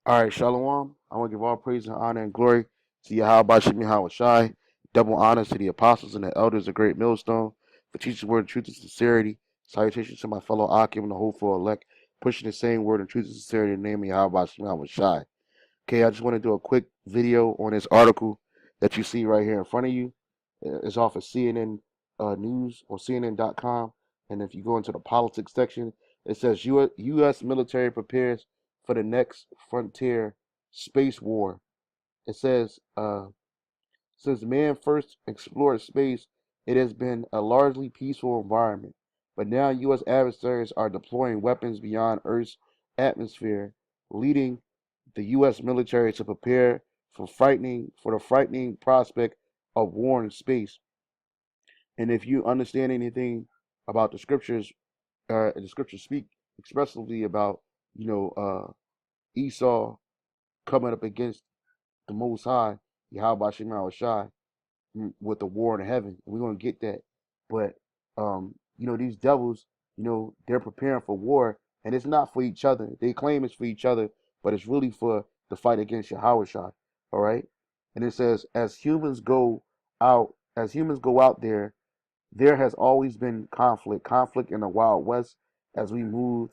All right, Shalom. I want to give all praise and honor and glory to Yahweh Gmshawaii. Double honors to the apostles and the elders of Great Millstone for teaching the word of truth and sincerity. Salutations to my fellow Akim and the hopeful elect, pushing the same word of truth and sincerity in the name of Yahweh Gmshawaii. Okay, I just want to do a quick video on this article that you see right here in front of you. It's off of CNN News or CNN.com. And if you go into the politics section, it says U.S. military prepares for the next frontier space war. It says, since man first explored space, it has been a largely peaceful environment. But now U.S. adversaries are deploying weapons beyond Earth's atmosphere, leading the U.S. military to prepare for the frightening prospect of war in space. And if you understand anything about the scriptures speak expressively about Esau coming up against the Most High, Yahweh Shema Shai, with the war in heaven. We're gonna get that, but these devils, they're preparing for war, and it's not for each other. They claim it's for each other, but it's really for the fight against Yahweh Shai. All right, and it says, as humans go out there, there has always been conflict in the Wild West as we moved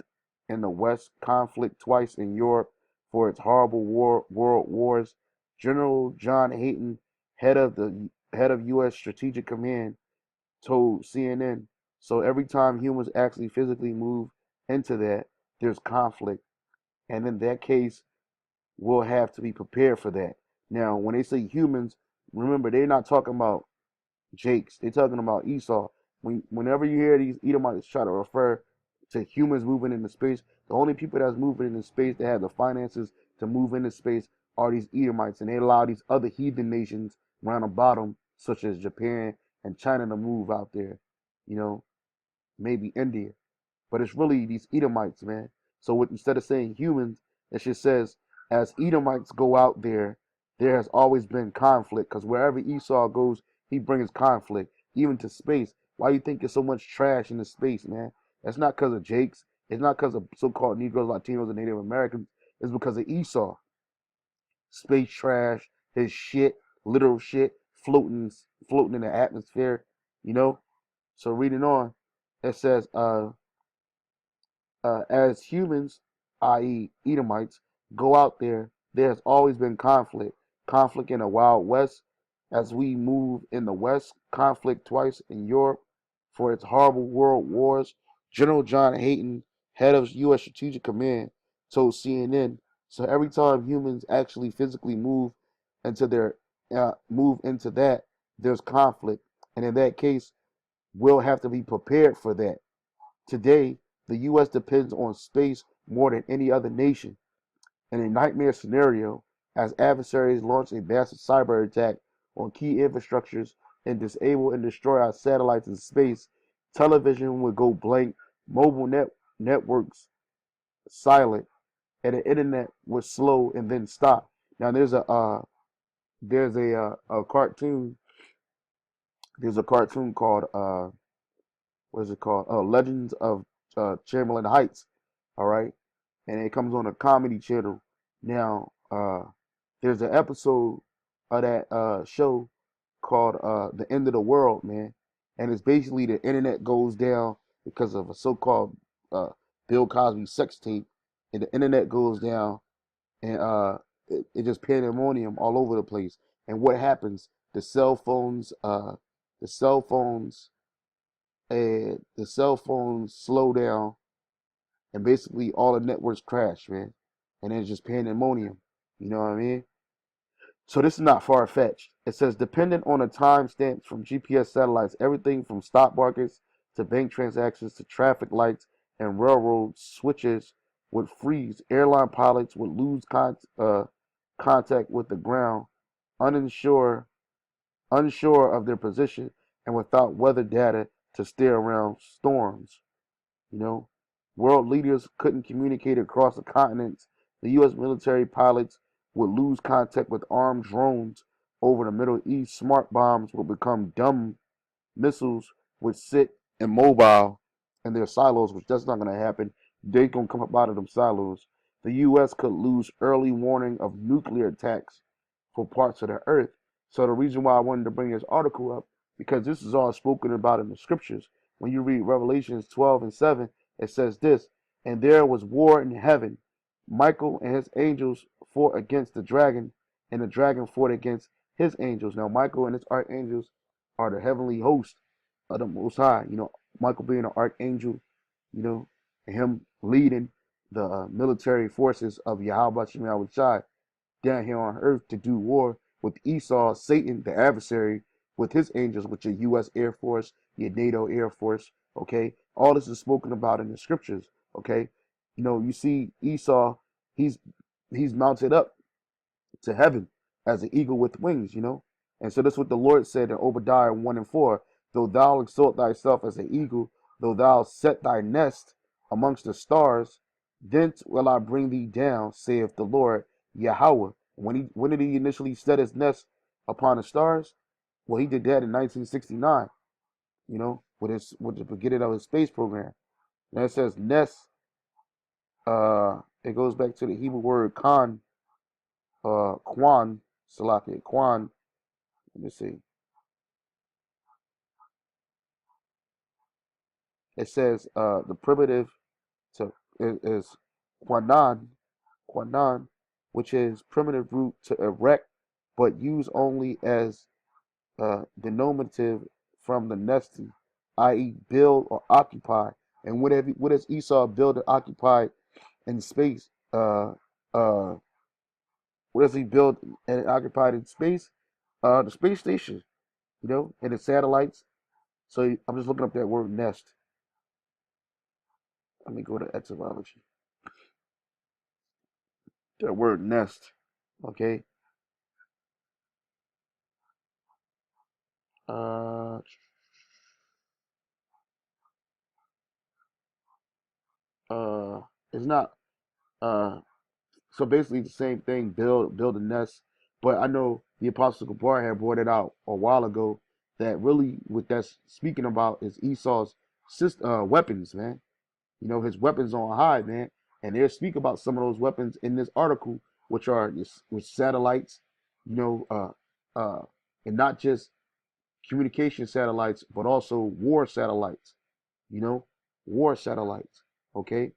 in the West, conflict twice in Europe for its horrible world wars. General John Hayton, head of U.S. Strategic Command, told CNN. So every time humans actually physically move into that, there's conflict, and in that case, we'll have to be prepared for that. Now, when they say humans, remember they're not talking about Jakes. They're talking about Esau. Whenever you hear these Edomites try to refer to humans moving into space, the only people that's moving into space that have the finances to move into space are these Edomites, and they allow these other heathen nations around the bottom, such as Japan and China, to move out there. You know, maybe India, but it's really these Edomites, man. So instead of saying humans, it just says as Edomites go out there, there has always been conflict because wherever Esau goes, he brings conflict, even to space. Why do you think there's so much trash in the space, man? That's not because of Jakes. It's not because of so-called Negroes, Latinos, and Native Americans. It's because of Esau. Space trash, his shit, literal shit, floating in the atmosphere, you know. So reading on, it says, as humans, i.e., Edomites, go out there, there has always been conflict. Conflict in the Wild West, as we move in the West, conflict twice in Europe for its horrible world wars. General John Hayton, head of U.S. Strategic Command, told CNN. So every time humans actually physically move into that, there's conflict, and in that case, we'll have to be prepared for that. Today, the U.S. depends on space more than any other nation. In a nightmare scenario, as adversaries launch a massive cyber attack on key infrastructures and disable and destroy our satellites in space, television would go blank, networks silent, and the internet would slow and then stop. Now there's a cartoon there's a cartoon called what is it called? Legends of Chamberlain Heights. All right, and it comes on a comedy channel. Now, there's an episode of that show called "The End of the World," man, and it's basically the internet goes down because of a so-called uh, Bill Cosby sex tape, and the internet goes down, and it just pandemonium all over the place. And what happens? The cell phones, and the cell phones slow down, and basically all the networks crash, man. And then it's just pandemonium. You know what I mean? So this is not far fetched. It says dependent on the timestamps from GPS satellites, everything from stock markets to bank transactions to traffic lights and railroad switches would freeze. Airline pilots would lose contact with the ground, unsure unsure of their position, and without weather data to steer around storms. You know, world leaders couldn't communicate across the continents. The U.S. military pilots would lose contact with armed drones over the Middle East. Smart bombs would become dumb missiles, would sit immobile in their silos, which that's not going to happen. They're going to come up out of them silos. the U.S. could lose early warning of nuclear attacks for parts of the earth. So the reason why I wanted to bring this article up, because this is all spoken about in the scriptures. When you read Revelations 12 and 7, it says this, and there was war in heaven. Michael and his angels fought against the dragon, and the dragon fought against his angels. Now, Michael and his archangels are the heavenly host of the Most High. Michael being an archangel, and him leading the military forces of Yahweh Shem Shai down here on earth to do war with Esau, Satan, the adversary, with his angels, with your U.S. Air Force, your NATO Air Force. Okay, all this is spoken about in the scriptures. Okay, you see Esau, he's mounted up to heaven as an eagle with wings. And so that's what the Lord said in Obadiah 1 and 4. Though thou exalt thyself as an eagle, though thou set thy nest amongst the stars, thence will I bring thee down, saith the Lord Yahweh. When did he initially set his nest upon the stars? Well, he did that in 1969, with the beginning of his space program. And it says nest, it goes back to the Hebrew word Kwan, Salaki, Kwan. Let me see. It says the primitive is Kwanan, which is primitive root to erect, but used only as denominative from the nesting, i.e., build or occupy. And what does Esau build and occupy in space? What does he build and occupy in space? The space station, and the satellites. So I'm just looking up that word nest. Let me go to etymology. That word nest. Okay. Uh, uh, it's not. So basically the same thing. Build a nest. But I know the Apostle Gabar had brought it out a while ago that really what that's speaking about is Esau's weapons, man. His weapons on high, man. And they'll speak about some of those weapons in this article, which are with satellites, you know, and not just communication satellites, but also war satellites, you know, war satellites. Okay,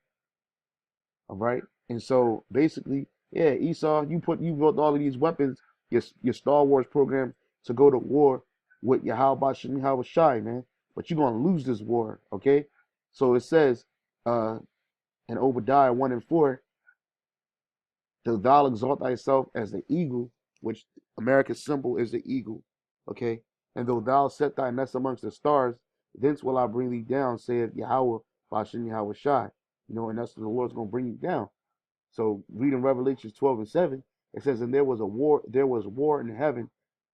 all right. And so basically, yeah, Esau, you built all of these weapons, your Star Wars program to go to war with Yahweh Shem Shai, man. But you're gonna lose this war, okay? So it says uh in Obadiah 1 and 4, do thou exalt thyself as the eagle, which America's symbol is the eagle, okay? And though thou set thy nest amongst the stars, thence will I bring thee down, saith Yahweh Bashem Yahweh Shai. And that's what the Lord's gonna bring you down. So reading Revelations 12 and 7, it says, and there was war in heaven.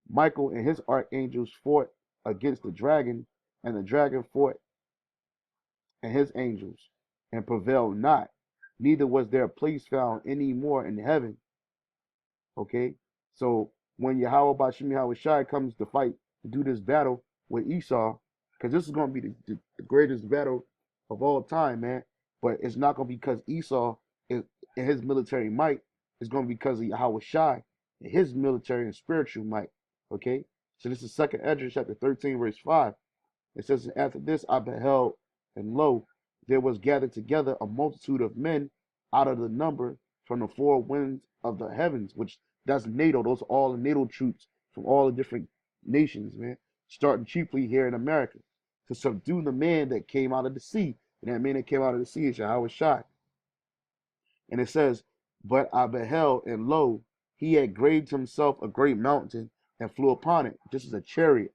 Michael and his archangels fought against the dragon, and the dragon fought and his angels, and prevailed not. Neither was their place found any more in heaven. Okay? So when Yahweh Bashem Yahweh Shai comes to fight, to do this battle with Esau, because this is going to be the greatest battle of all time, man. But it's not going to be because Esau is in his military might. It's going to be because of Yahweh Shai and his military and spiritual might. Okay? So this is 2nd Ezra chapter 13, verse 5. It says, after this I beheld, and lo, there was gathered together a multitude of men out of the number from the four winds of the heavens, which that's NATO. Those are all the NATO troops from all the different nations, man, starting chiefly here in America, to subdue the man that came out of the sea. And that man that came out of the sea is Yahweh Shai. And it says, but I beheld, and lo, he had graved himself a great mountain and flew upon it. This is a chariot.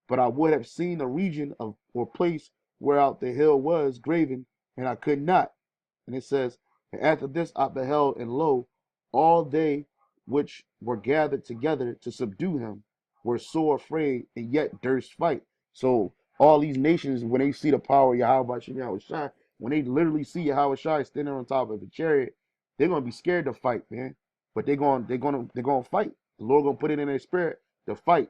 But I would have seen the region of or place whereout the hill was graven, and I could not. And it says, and after this I beheld, and lo, all they which were gathered together to subdue him were sore afraid, and yet durst fight. So all these nations, when they see the power of Yahweh Shai, when they literally see Yahweh Shai standing on top of the chariot, they're gonna be scared to fight, man. But they're gonna fight. The Lord gonna put it in their spirit to fight.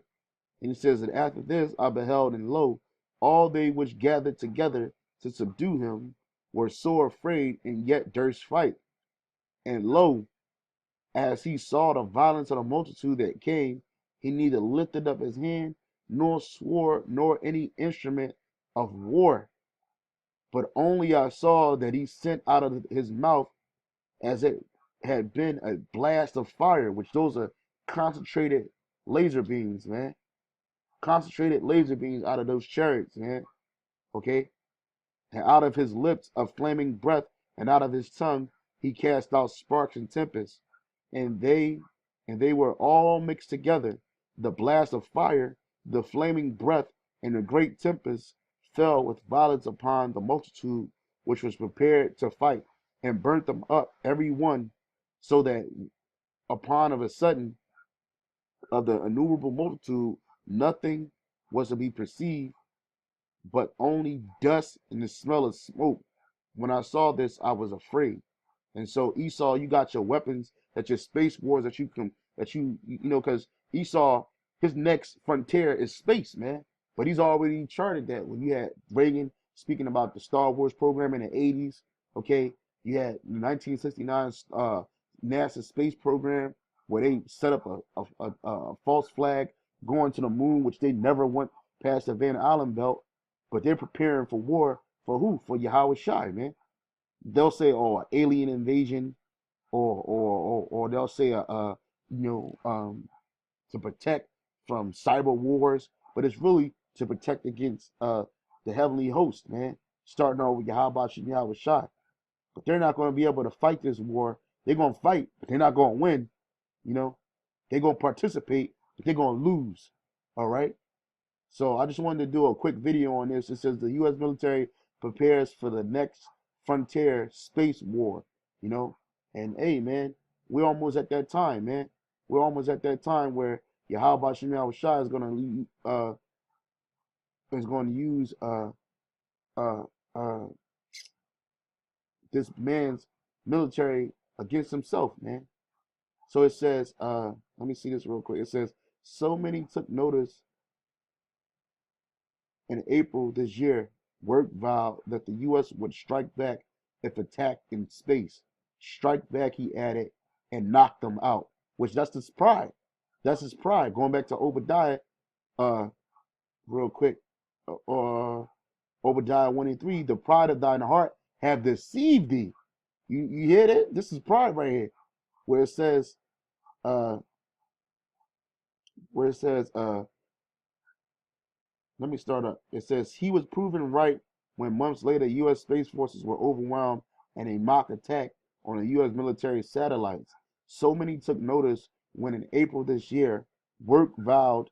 And he says that after this I beheld, and lo, all they which gathered together to subdue him were sore afraid, and yet durst fight. And lo, as he saw the violence of the multitude that came, he neither lifted up his hand, nor swore, nor any instrument of war. But only I saw that he sent out of his mouth as it had been a blast of fire, which those are concentrated laser beams, man. Concentrated laser beams out of those chariots, man. Okay? And out of his lips a flaming breath, and out of his tongue he cast out sparks and tempests. And they were all mixed together. The blast of fire, the flaming breath, and the great tempest fell with violence upon the multitude which was prepared to fight, and burnt them up every one, so that upon of a sudden of the innumerable multitude nothing was to be perceived but only dust and the smell of smoke. When I saw this, I was afraid. And so Esau, you got your weapons, that your space wars that you can, that you know, because Esau, his next frontier is space, man. But he's already charted that when you had Reagan speaking about the Star Wars program in the 80s, okay? You had the 1969 NASA space program where they set up a false flag going to the moon, which they never went past the Van Allen belt, but they're preparing for war for who? For Yahweh Shai, man. They'll say, "Oh, alien invasion," or they'll say, to protect from cyber wars." But it's really to protect against the heavenly host, man. Starting off with Yahweh Yahweh Shai. But they're not going to be able to fight this war. They're going to fight, but they're not going to win. You know, they're going to participate, but they're going to lose. All right. So I just wanted to do a quick video on this. It says the U.S. military prepares for the next frontier space war, you know. And hey, man, we're almost at that time, man. We're almost at that time where Yahweh Shem Shai is going to use uh uh this man's military against himself, man. So it says, let me see this real quick. It says, so many took notice in April this year, Work vowed that the U.S. would strike back if attacked in space. Strike back, he added, and knock them out. Which that's his pride. That's his pride. Going back to Obadiah, uh, real quick, Obadiah 1:3, the pride of thine heart have deceived thee. You hear that? This is pride right here, where it says, uh, where it says, let me start up. It says he was proven right when months later U.S. Space Forces were overwhelmed in a mock attack on the U.S. military satellites. So many took notice when in April this year, Work vowed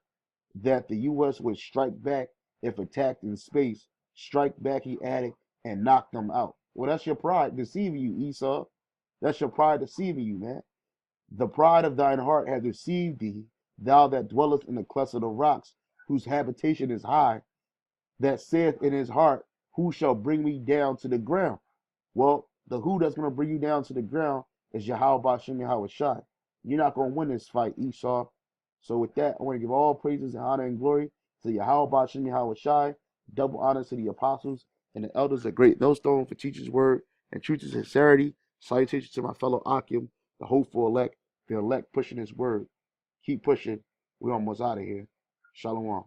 that the U.S. would strike back if attacked in space. Strike back, he added, and knock them out. Well, that's your pride deceiving you, Esau. That's your pride deceiving you, man. The pride of thine heart hath deceived thee, thou that dwellest in the clefts of the rocks, whose habitation is high, that saith in his heart, who shall bring me down to the ground? Well, the who that's going to bring you down to the ground is Yahweh Bashem Yahweh Shai. You're not going to win this fight, Esau. So with that, I want to give all praises and honor and glory to Yahweh Bashem Yahweh Shai. Double honor to the apostles and the elders at Great Millstone for teachers' word and truth and sincerity. Salutations to my fellow Akim, the hopeful elect, the elect pushing his word. Keep pushing. We're almost out of here. Shalom.